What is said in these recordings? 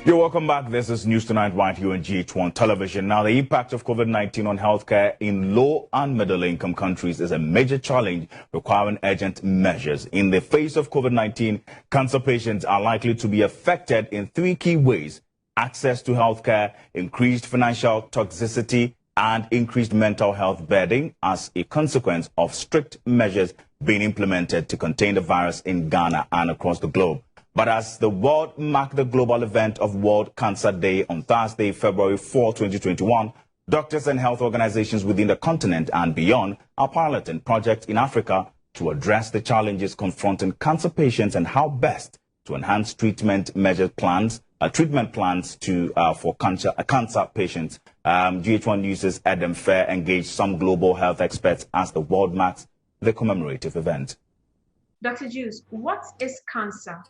You're welcome back. This is News Tonight right here on GHOne television. Now, the impact of COVID-19 on healthcare in low and middle-income countries is a major challenge requiring urgent measures. In the face of COVID-19, cancer patients are likely to be affected in three key ways: access to healthcare, increased financial toxicity, and increased mental health burden as a consequence of strict measures being implemented to contain the virus in Ghana and across the globe. But as the world marked the global event of World Cancer Day on Thursday, February 4, 2021, doctors and health organizations within the continent and beyond are piloting projects in Africa to address the challenges confronting cancer patients and how best to enhance treatment plans for cancer patients. GH1 News' EDEM FARRIE engaged some global health experts as the world marks the commemorative event. Dr. JULZ, what is cancer?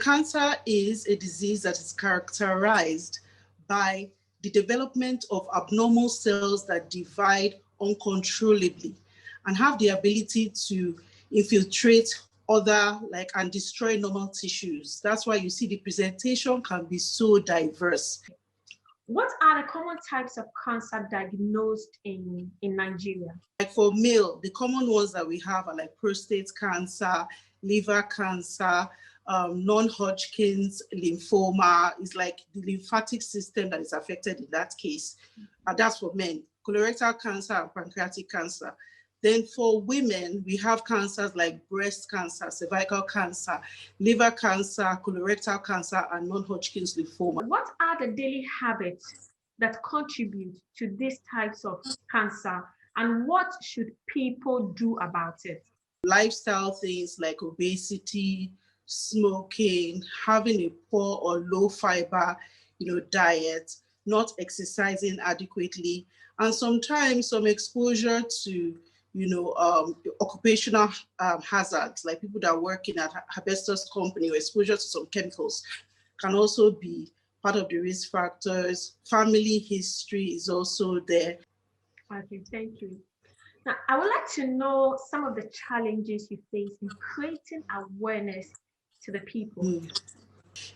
Cancer is a disease that is characterized by the development of abnormal cells that divide uncontrollably and have the ability to infiltrate and destroy normal tissues. That's why you see the presentation can be so diverse. What are the common types of cancer diagnosed in Nigeria? Like for male, the common ones that we have are like prostate cancer, liver cancer, non-Hodgkin's lymphoma. Is like the lymphatic system that is affected in that case. That's for men. Colorectal cancer and pancreatic cancer. Then for women, we have cancers like breast cancer, cervical cancer, liver cancer, colorectal cancer, and non-Hodgkin's lymphoma. What are the daily habits that contribute to these types of cancer, and what should people do about it? Lifestyle things like obesity, smoking, having a poor or low fiber, diet, not exercising adequately, and sometimes some exposure to occupational hazards, like people that work in a asbestos company or exposure to some chemicals can also be part of the risk factors. Family history is also there. Okay, thank you. Now, I would like to know some of the challenges you face in creating awareness to the people.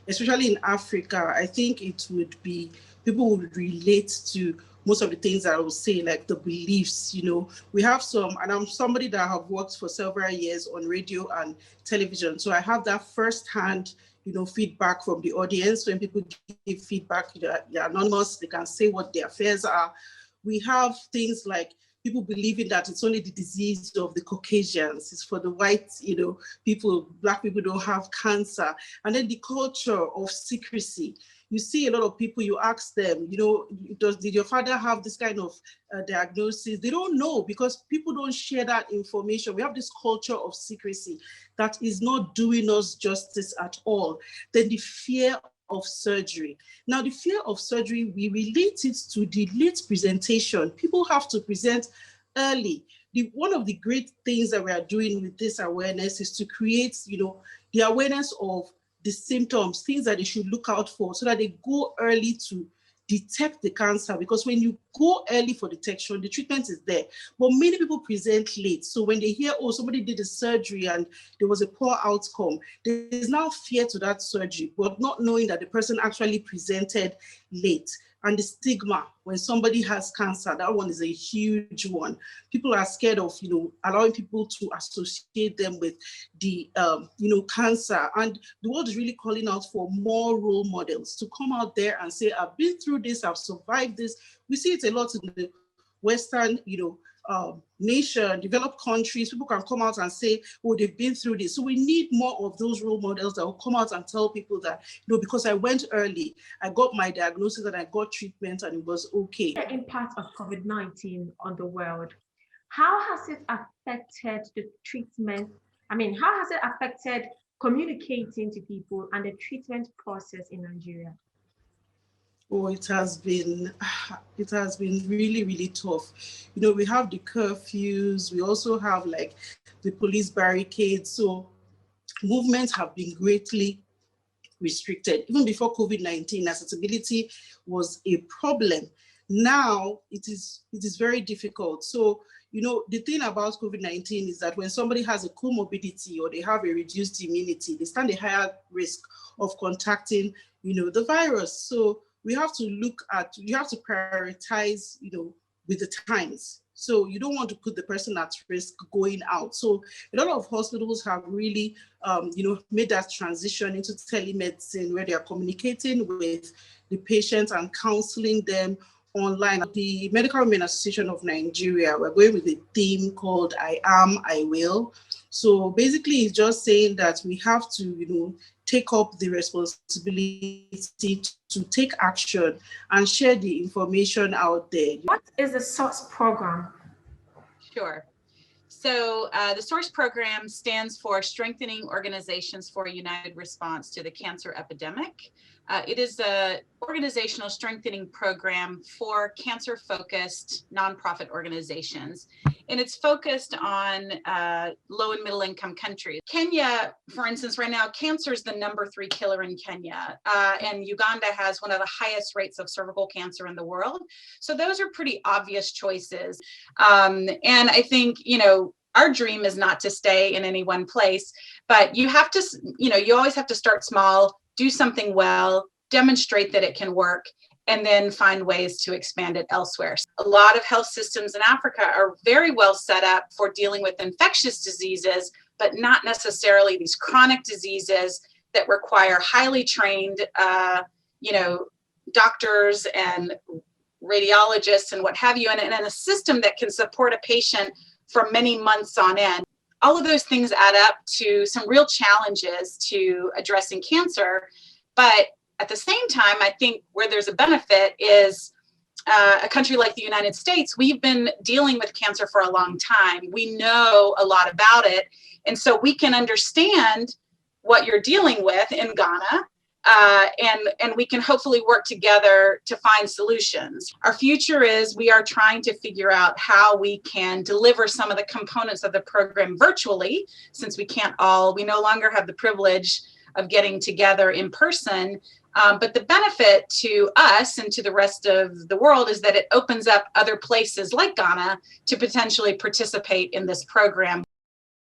Especially in Africa, I think it would be, people would relate to most of the things that I would say, like the beliefs, we have some, and I'm somebody that have worked for several years on radio and television. So I have that firsthand, feedback from the audience. When people give feedback, they're anonymous, they can say what their fears are. We have things like people believing that it's only the disease of the Caucasians, it's for the white, people, Black people don't have cancer. And then the culture of secrecy. You see a lot of people, you ask them, did your father have this kind of diagnosis? They don't know because people don't share that information. We have this culture of secrecy that is not doing us justice at all. Then the fear of surgery. Now, the fear of surgery, we relate it to the late presentation. People have to present early. One of the great things that we are doing with this awareness is to create, the awareness of the symptoms, things that they should look out for so that they go early to detect the cancer. Because when you go early for detection, the treatment is there. But many people present late. So when they hear, oh, somebody did a surgery and there was a poor outcome, there is now fear to that surgery, but not knowing that the person actually presented late. And the stigma when somebody has cancer, that one is a huge one. People are scared of, allowing people to associate them with the, cancer. And the world is really calling out for more role models to come out there and say, I've been through this, I've survived this. We see it a lot in the Western, nation, developed countries. People can come out and say, oh, they've been through this. So we need more of those role models that will come out and tell people that, because I went early, I got my diagnosis and I got treatment and it was okay. The impact of COVID-19 on the world, how has it affected the treatment? How has it affected communicating to people and the treatment process in Nigeria? Oh, it has been really, really tough. We have the curfews, we also have like the police barricades. So movements have been greatly restricted. Even before COVID-19, accessibility was a problem. Now it is very difficult. So, you know, the thing about COVID-19 is that when somebody has a comorbidity or they have a reduced immunity, they stand a higher risk of contacting, you know, the virus. So we have to prioritize, you know, with the times. So you don't want to put the person at risk going out. So a lot of hospitals have really, you know, made that transition into telemedicine, where they are communicating with the patients and counseling them online. The Medical Women Association of Nigeria, we're going with a theme called I Am, I Will. So basically it's just saying that we have to, you know, take up the responsibility to take action and share the information out there. What is the SOURCE program? Sure. So the SOURCE program stands for Strengthening Organizations for a United Response to the Cancer Epidemic. It is an organizational strengthening program for cancer-focused nonprofit organizations, and it's focused on low and middle income countries. Kenya, for instance, right now, cancer is the #3 killer in Kenya, and Uganda has one of the highest rates of cervical cancer in the world. So those are pretty obvious choices. And I think, you know, our dream is not to stay in any one place, but you have to, you know, you always have to start small, do something well, demonstrate that it can work, and then find ways to expand it elsewhere. A lot of health systems in Africa are very well set up for dealing with infectious diseases, but not necessarily these chronic diseases that require highly trained, you know, doctors and radiologists and what have you, and a system that can support a patient for many months on end. All of those things add up to some real challenges to addressing cancer. But at the same time, I think where there's a benefit is a country like the United States. We've been dealing with cancer for a long time. We know a lot about it. And so we can understand what you're dealing with in Ghana. And we can hopefully work together to find solutions. Our future is we are trying to figure out how we can deliver some of the components of the program virtually, since we no longer have the privilege of getting together in person. But the benefit to us and to the rest of the world is that it opens up other places like Ghana to potentially participate in this program.